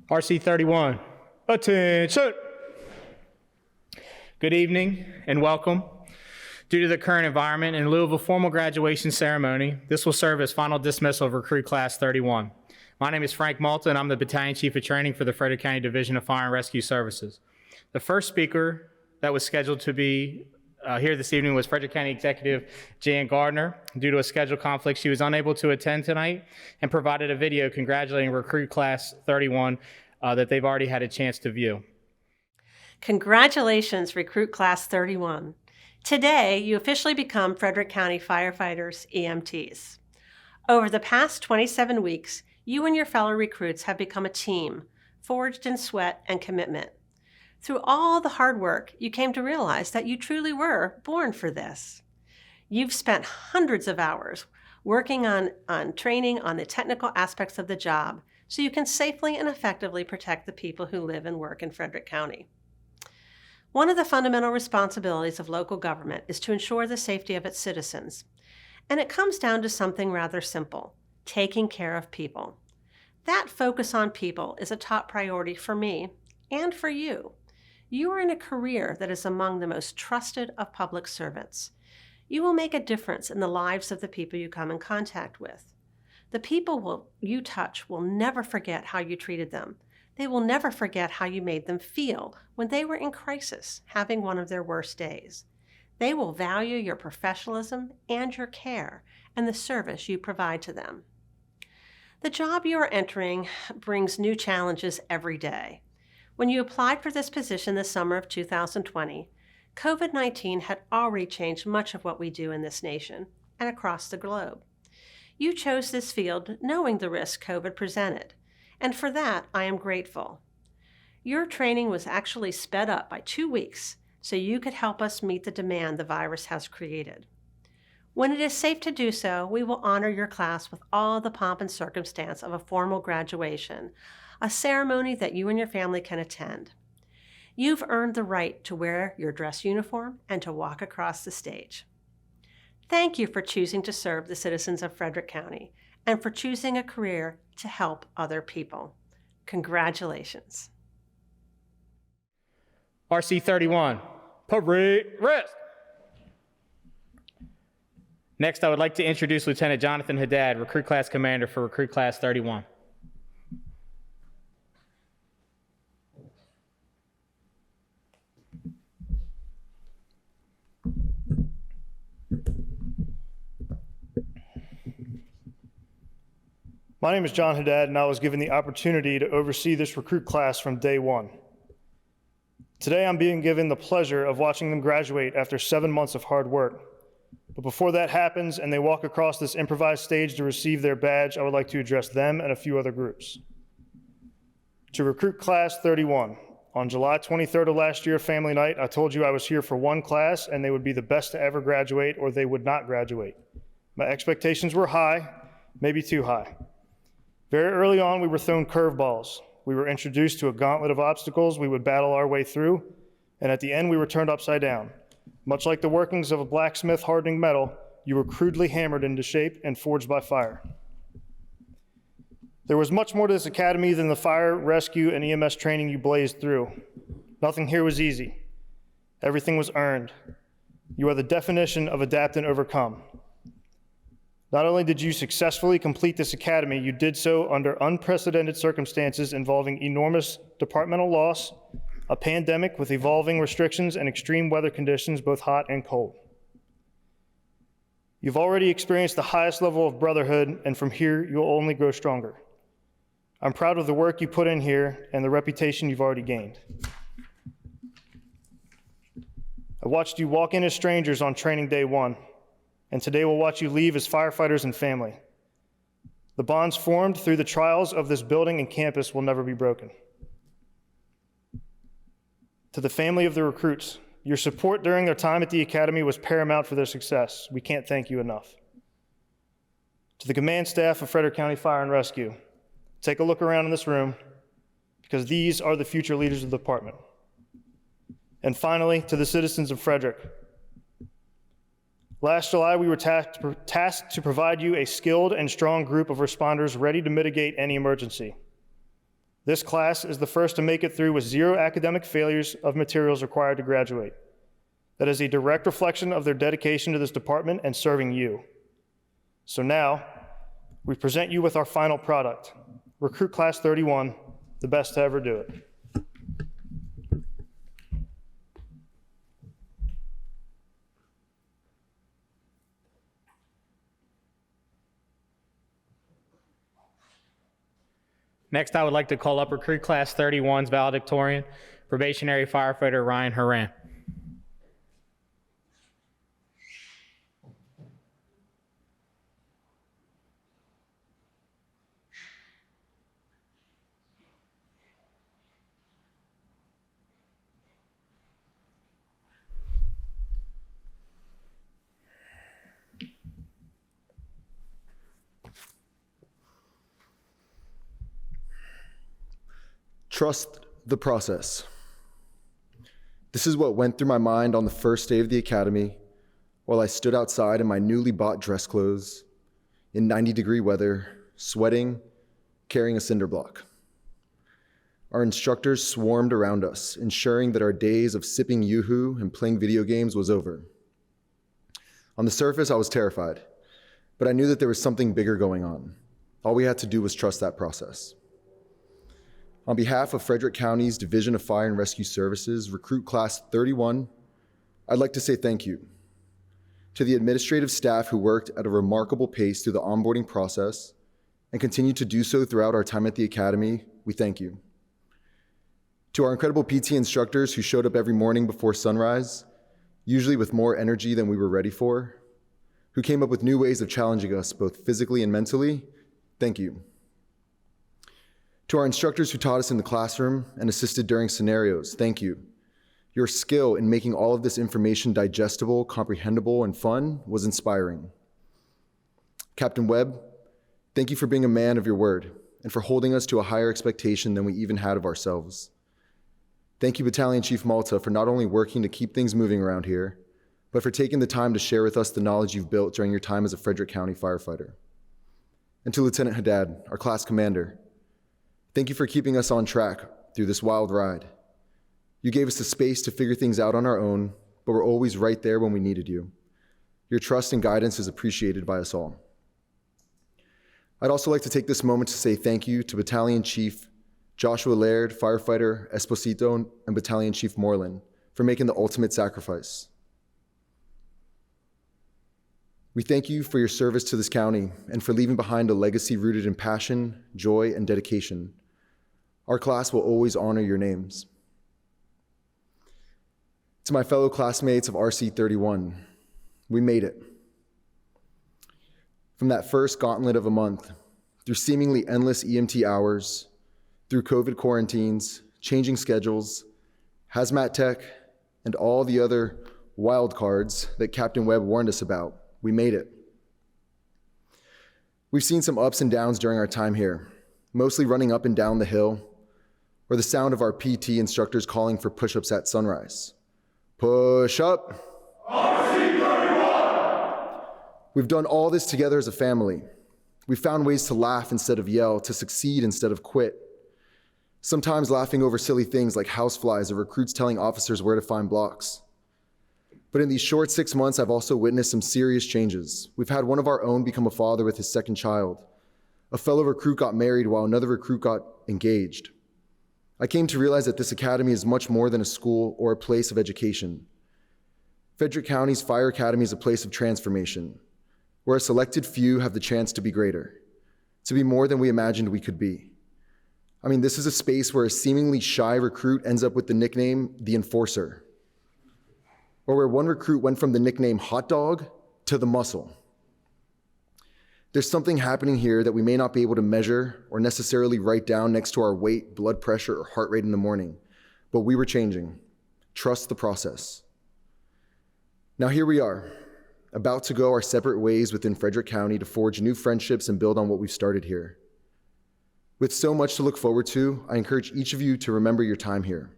RC31, attention! Good evening and welcome. Due to the current environment, in lieu of a formal graduation ceremony, this will serve as final dismissal of Recruit Class 31. My name is Frank Malta and I'm the Battalion Chief of Training for the Frederick County Division of Fire and Rescue Services. The first speaker that was scheduled to be here this evening was Frederick County Executive Jan Gardner. Due to a schedule conflict, she was unable to attend tonight and provided a video congratulating Recruit Class 31 that they've already had a chance to view. Congratulations, Recruit Class 31. Today, you officially become Frederick County Firefighters, EMTs. Over the past 27 weeks, you and your fellow recruits have become a team, forged in sweat and commitment. Through all the hard work, you came to realize that you truly were born for this. You've spent hundreds of hours working on training on the technical aspects of the job so you can safely and effectively protect the people who live and work in Frederick County. One of the fundamental responsibilities of local government is to ensure the safety of its citizens. And it comes down to something rather simple: taking care of people. That focus on people is a top priority for me and for you. You are in a career that is among the most trusted of public servants. You will make a difference in the lives of the people you come in contact with. The people you touch will never forget how you treated them. They will never forget how you made them feel when they were in crisis, having one of their worst days. They will value your professionalism and your care and the service you provide to them. The job you are entering brings new challenges every day. When you applied for this position the summer of 2020, COVID-19 had already changed much of what we do in this nation and across the globe. You chose this field knowing the risk COVID presented, and for that I am grateful. Your training was actually sped up by 2 weeks so you could help us meet the demand the virus has created. When it is safe to do so, we will honor your class with all the pomp and circumstance of a formal graduation, a ceremony that you and your family can attend. You've earned the right to wear your dress uniform and to walk across the stage. Thank you for choosing to serve the citizens of Frederick County and for choosing a career to help other people. Congratulations. RC31, parade rest. Next, I would like to introduce Lieutenant Jonathan Haddad, Recruit Class Commander for Recruit Class 31. My name is John Haddad, and I was given the opportunity to oversee this recruit class from day one. Today, I'm being given the pleasure of watching them graduate after 7 months of hard work. But before that happens and they walk across this improvised stage to receive their badge, I would like to address them and a few other groups. To Recruit Class 31, on July 23rd of last year, Family Night, I told you I was here for one class and they would be the best to ever graduate or they would not graduate. My expectations were high, maybe too high. Very early on, we were thrown curveballs. We were introduced to a gauntlet of obstacles we would battle our way through, and at the end, we were turned upside down. Much like the workings of a blacksmith hardening metal, you were crudely hammered into shape and forged by fire. There was much more to this academy than the fire, rescue, and EMS training you blazed through. Nothing here was easy. Everything was earned. You are the definition of adapt and overcome. Not only did you successfully complete this academy, you did so under unprecedented circumstances involving enormous departmental loss, a pandemic with evolving restrictions and extreme weather conditions, both hot and cold. You've already experienced the highest level of brotherhood, and from here, you'll only grow stronger. I'm proud of the work you put in here and the reputation you've already gained. I watched you walk in as strangers on training day one, and today we'll watch you leave as firefighters and family. The bonds formed through the trials of this building and campus will never be broken. To the family of the recruits, your support during their time at the academy was paramount for their success. We can't thank you enough. To the command staff of Frederick County Fire and Rescue, take a look around in this room because these are the future leaders of the department. And finally, to the citizens of Frederick, last July, we were tasked to provide you a skilled and strong group of responders ready to mitigate any emergency. This class is the first to make it through with 0 academic failures of materials required to graduate. That is a direct reflection of their dedication to this department and serving you. So now, we present you with our final product, Recruit Class 31, the best to ever do it. Next, I would like to call up Recruit Class 31's valedictorian, probationary firefighter Ryan Haran. Trust the process. This is what went through my mind on the first day of the academy while I stood outside in my newly bought dress clothes in 90-degree weather, sweating, carrying a cinder block. Our instructors swarmed around us, ensuring that our days of sipping yoo-hoo and playing video games was over. On the surface, I was terrified, but I knew that there was something bigger going on. All we had to do was trust that process. On behalf of Frederick County's Division of Fire and Rescue Services, Recruit Class 31, I'd like to say thank you. To the administrative staff who worked at a remarkable pace through the onboarding process and continue to do so throughout our time at the Academy, we thank you. To our incredible PT instructors who showed up every morning before sunrise, usually with more energy than we were ready for, who came up with new ways of challenging us both physically and mentally, thank you. To our instructors who taught us in the classroom and assisted during scenarios, thank you. Your skill in making all of this information digestible, comprehensible, and fun was inspiring. Captain Webb, thank you for being a man of your word and for holding us to a higher expectation than we even had of ourselves. Thank you, Battalion Chief Malta, for not only working to keep things moving around here, but for taking the time to share with us the knowledge you've built during your time as a Frederick County firefighter. And to Lieutenant Haddad, our class commander, thank you for keeping us on track through this wild ride. You gave us the space to figure things out on our own, but were always right there when we needed you. Your trust and guidance is appreciated by us all. I'd also like to take this moment to say thank you to Battalion Chief Joshua Laird, Firefighter Esposito, and Battalion Chief Moreland for making the ultimate sacrifice. We thank you for your service to this county and for leaving behind a legacy rooted in passion, joy, and dedication. Our class will always honor your names. To my fellow classmates of RC 31, we made it. From that first gauntlet of a month, through seemingly endless EMT hours, through COVID quarantines, changing schedules, hazmat tech, and all the other wild cards that Captain Webb warned us about, we made it. We've seen some ups and downs during our time here, mostly running up and down the hill, or the sound of our PT instructors calling for push-ups at sunrise. Push up. RC31. We've done all this together as a family. We've found ways to laugh instead of yell, to succeed instead of quit. Sometimes laughing over silly things like houseflies or recruits telling officers where to find blocks. But in these short 6 months, I've also witnessed some serious changes. We've had one of our own become a father with his second child. A fellow recruit got married while another recruit got engaged. I came to realize that this academy is much more than a school or a place of education. Frederick County's Fire Academy is a place of transformation, where a selected few have the chance to be greater, to be more than we imagined we could be. I mean, this is a space where a seemingly shy recruit ends up with the nickname, the Enforcer, or where one recruit went from the nickname Hot Dog to the Muscle. There's something happening here that we may not be able to measure or necessarily write down next to our weight, blood pressure, or heart rate in the morning, but we were changing. Trust the process. Now here we are, about to go our separate ways within Frederick County to forge new friendships and build on what we've started here. With so much to look forward to, I encourage each of you to remember your time here.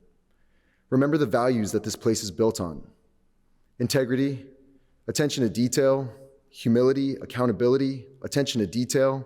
Remember the values that this place is built on: integrity, attention to detail, humility, accountability, attention to detail,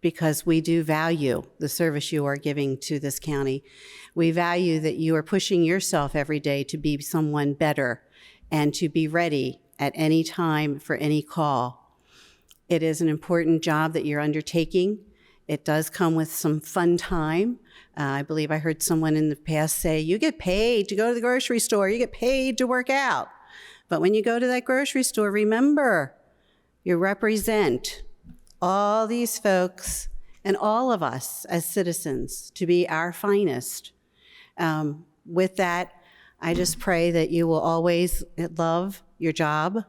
because we do value the service you are giving to this county. We value that you are pushing yourself every day to be someone better and to be ready at any time for any call. It is an important job that you're undertaking. It does come with some fun time. I believe I heard someone in the past say, you get paid to go to the grocery store, you get paid to work out. But when you go to that grocery store, remember, you represent all these folks and all of us as citizens to be our finest. With that, I just pray that you will always love your job,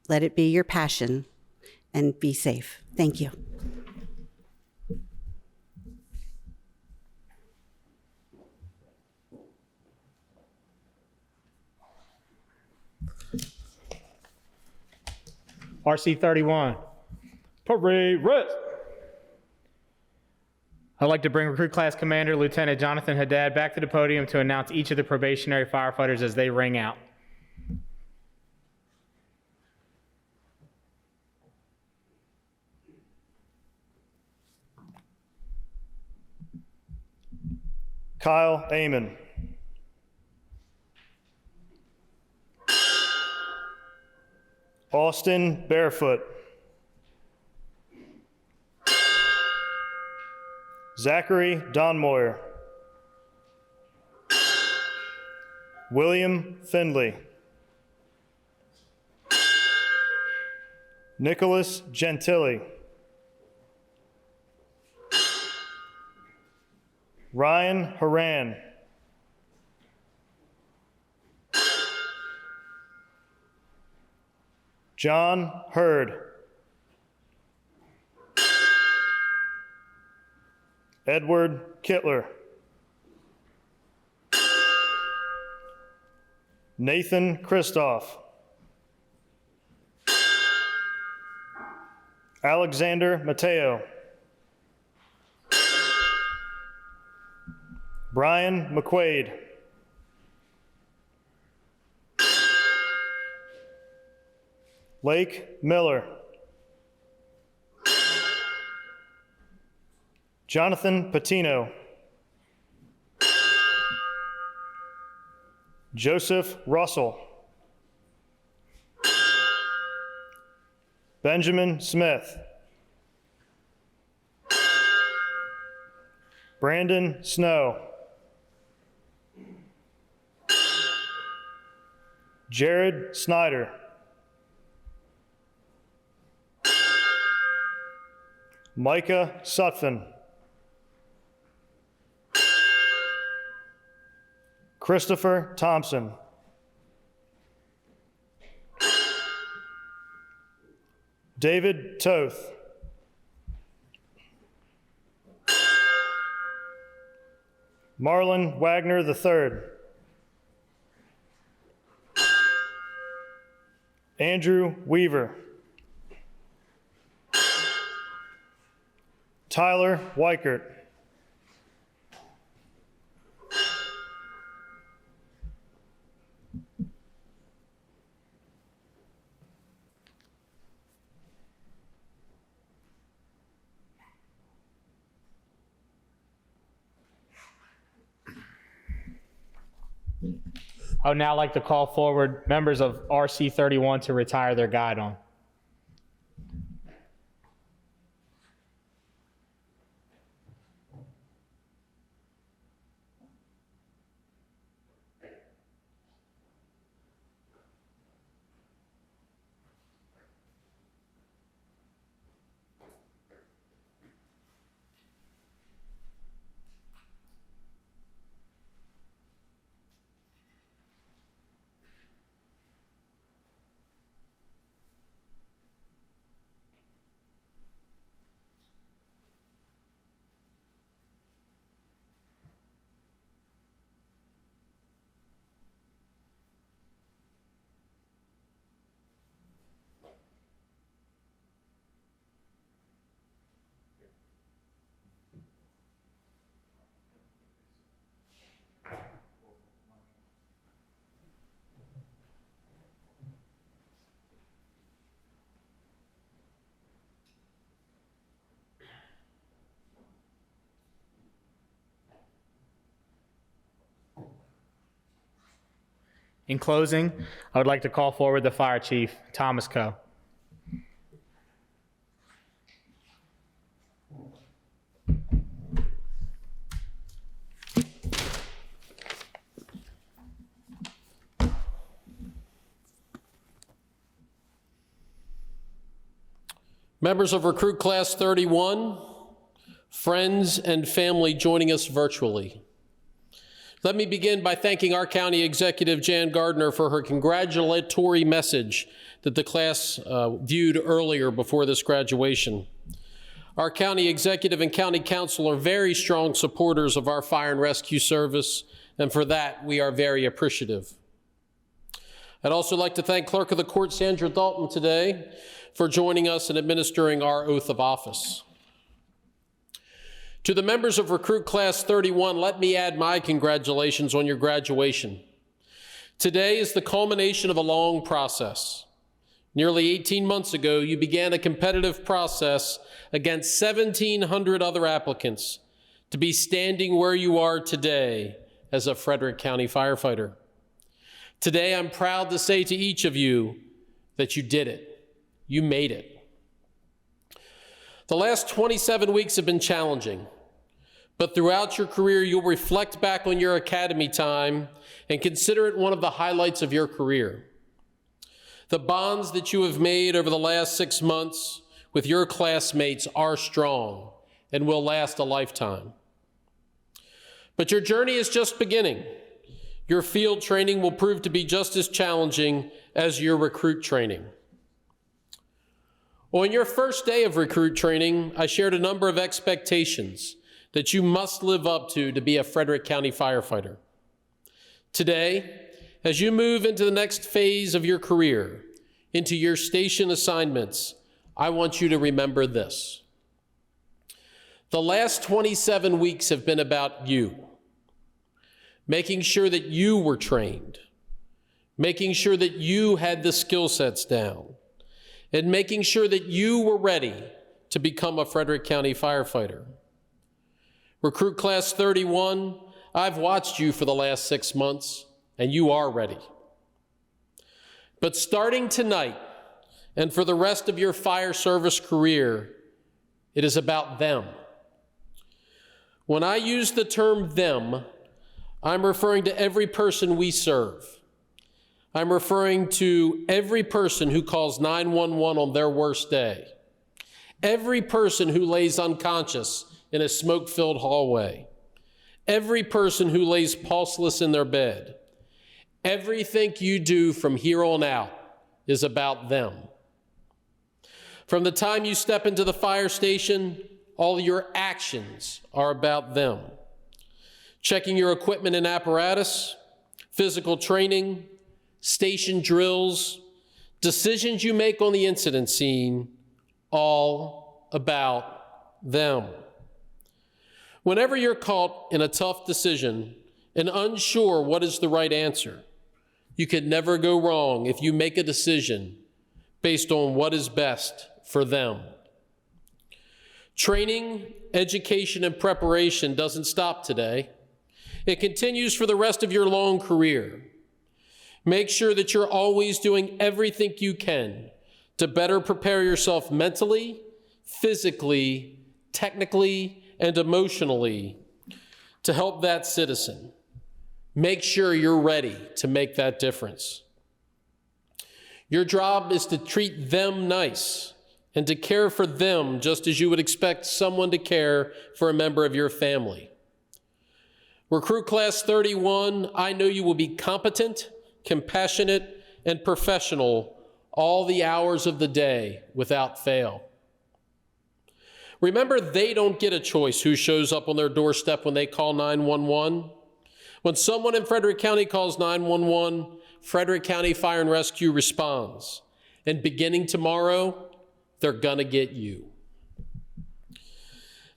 let it be your passion, and be safe. Thank you. RC 31. Parade rest. I'd like to bring Recruit Class Commander Lieutenant Jonathan Haddad back to the podium to announce each of the probationary firefighters as they ring out. Kyle Amon. Austin Barefoot. Zachary Donmoyer. William Findley. Nicholas Gentili. Ryan Haran. John Hurd. Edward Kittler. Nathan Kristoff. Alexander Mateo. Brian McQuaid. Lake Miller. Jonathan Patino. Joseph Russell. Benjamin Smith. Brandon Snow. Jared Snyder. Micah Sutphin. Christopher Thompson. David Toth. Marlon Wagner III. Andrew Weaver. Tyler Weichert. I would now like to call forward members of RC 31 to retire their guidon. In closing, I would like to call forward the Fire Chief, Thomas Coe. Members of Recruit Class 31, friends and family joining us virtually. Let me begin by thanking our County Executive, Jan Gardner, for her congratulatory message that the class viewed earlier before this graduation. Our County Executive and County Council are very strong supporters of our fire and rescue service, and for that, we are very appreciative. I'd also like to thank Clerk of the Court, Sandra Dalton, today for joining us and administering our oath of office. To the members of Recruit Class 31, let me add my congratulations on your graduation. Today is the culmination of a long process. Nearly 18 months ago, you began a competitive process against 1,700 other applicants to be standing where you are today as a Frederick County firefighter. Today, I'm proud to say to each of you that you did it. You made it. The last 27 weeks have been challenging, but throughout your career, you'll reflect back on your academy time and consider it one of the highlights of your career. The bonds that you have made over the last 6 months with your classmates are strong and will last a lifetime. But your journey is just beginning. Your field training will prove to be just as challenging as your recruit training. On your first day of recruit training, I shared a number of expectations that you must live up to be a Frederick County firefighter. Today, as you move into the next phase of your career, into your station assignments, I want you to remember this. The last 27 weeks have been about you, making sure that you were trained, making sure that you had the skill sets down, and making sure that you were ready to become a Frederick County firefighter. Recruit Class 31, I've watched you for the last 6 months, and you are ready. But starting tonight, and for the rest of your fire service career, it is about them. When I use the term them, I'm referring to every person we serve. I'm referring to every person who calls 911 on their worst day. Every person who lays unconscious in a smoke-filled hallway. Every person who lays pulseless in their bed. Everything you do from here on out is about them. From the time you step into the fire station, all your actions are about them. Checking your equipment and apparatus, physical training, station drills, decisions you make on the incident scene, all about them. Whenever you're caught in a tough decision and unsure what is the right answer, you can never go wrong if you make a decision based on what is best for them. Training, education, and preparation doesn't stop today. It continues for the rest of your long career. Make sure that you're always doing everything you can to better prepare yourself mentally, physically, technically, and emotionally to help that citizen. Make sure you're ready to make that difference. Your job is to treat them nice and to care for them just as you would expect someone to care for a member of your family. Recruit Class 31, I know you will be competent, compassionate, and professional all the hours of the day without fail. Remember, they don't get a choice who shows up on their doorstep when they call 911. When someone in Frederick County calls 911, Frederick County Fire and Rescue responds. And beginning tomorrow, they're gonna get you.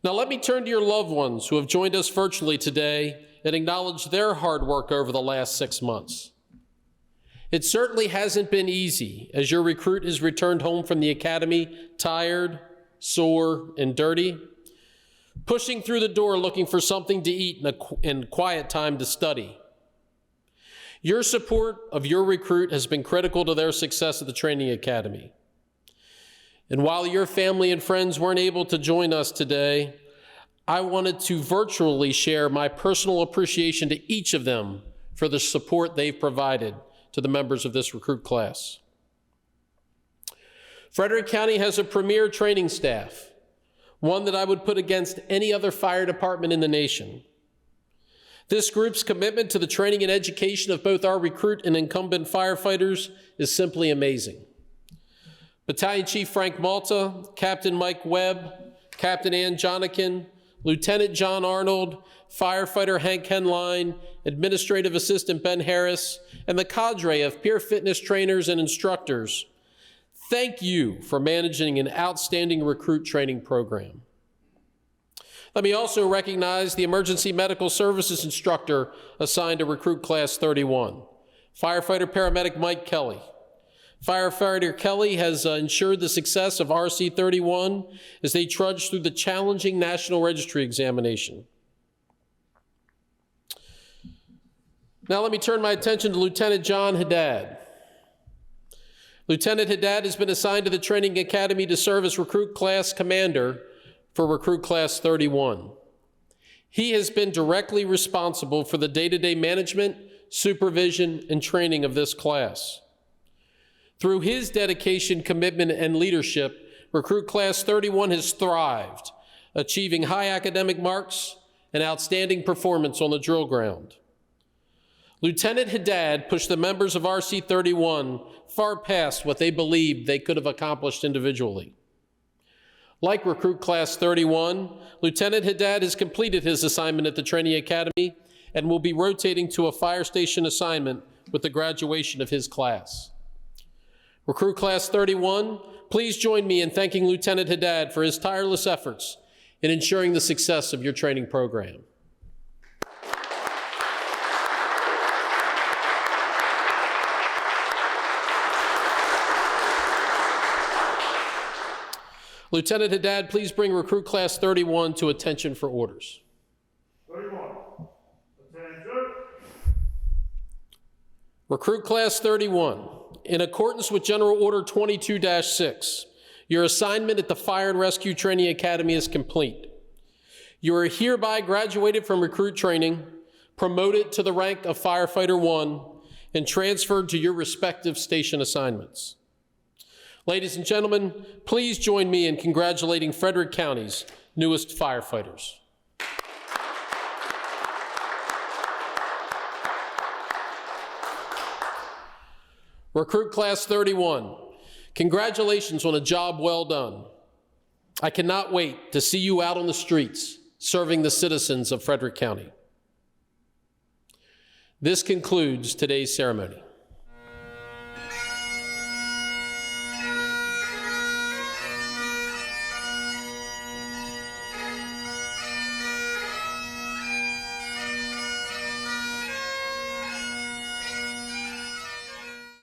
Now let me turn to your loved ones who have joined us virtually today and acknowledge their hard work over the last 6 months. It certainly hasn't been easy as your recruit has returned home from the academy tired, sore, and dirty, pushing through the door looking for something to eat and quiet time to study. Your support of your recruit has been critical to their success at the training academy. And while your family and friends weren't able to join us today, I wanted to virtually share my personal appreciation to each of them for the support they've provided to the members of this recruit class. Frederick County has a premier training staff, one that I would put against any other fire department in the nation. This group's commitment to the training and education of both our recruit and incumbent firefighters is simply amazing. Battalion Chief Frank Malta, Captain Mike Webb, Captain Ann Jonikin, Lieutenant John Arnold, Firefighter Hank Henline, Administrative Assistant Ben Harris, and the cadre of peer fitness trainers and instructors, thank you for managing an outstanding recruit training program. Let me also recognize the Emergency Medical Services instructor assigned to Recruit Class 31, Firefighter Paramedic Mike Kelly. Firefighter Kelly has ensured the success of RC 31 as they trudge through the challenging National Registry examination. Now let me turn my attention to Lieutenant John Haddad. Lieutenant Haddad has been assigned to the Training Academy to serve as Recruit Class Commander for Recruit Class 31. He has been directly responsible for the day-to-day management, supervision, and training of this class. Through his dedication, commitment, and leadership, Recruit Class 31 has thrived, achieving high academic marks and outstanding performance on the drill ground. Lieutenant Haddad pushed the members of RC 31 far past what they believed they could have accomplished individually. Like Recruit Class 31, Lieutenant Haddad has completed his assignment at the Training Academy and will be rotating to a fire station assignment with the graduation of his class. Recruit Class 31, please join me in thanking Lieutenant Haddad for his tireless efforts in ensuring the success of your training program. Lieutenant Haddad, please bring Recruit Class 31 to attention for orders. 31. Attention. Recruit Class 31, in accordance with General Order 22-6, your assignment at the Fire and Rescue Training Academy is complete. You are hereby graduated from recruit training, promoted to the rank of Firefighter 1, and transferred to your respective station assignments. Ladies and gentlemen, please join me in congratulating Frederick County's newest firefighters. Recruit Class 31, congratulations on a job well done. I cannot wait to see you out on the streets serving the citizens of Frederick County. This concludes today's ceremony.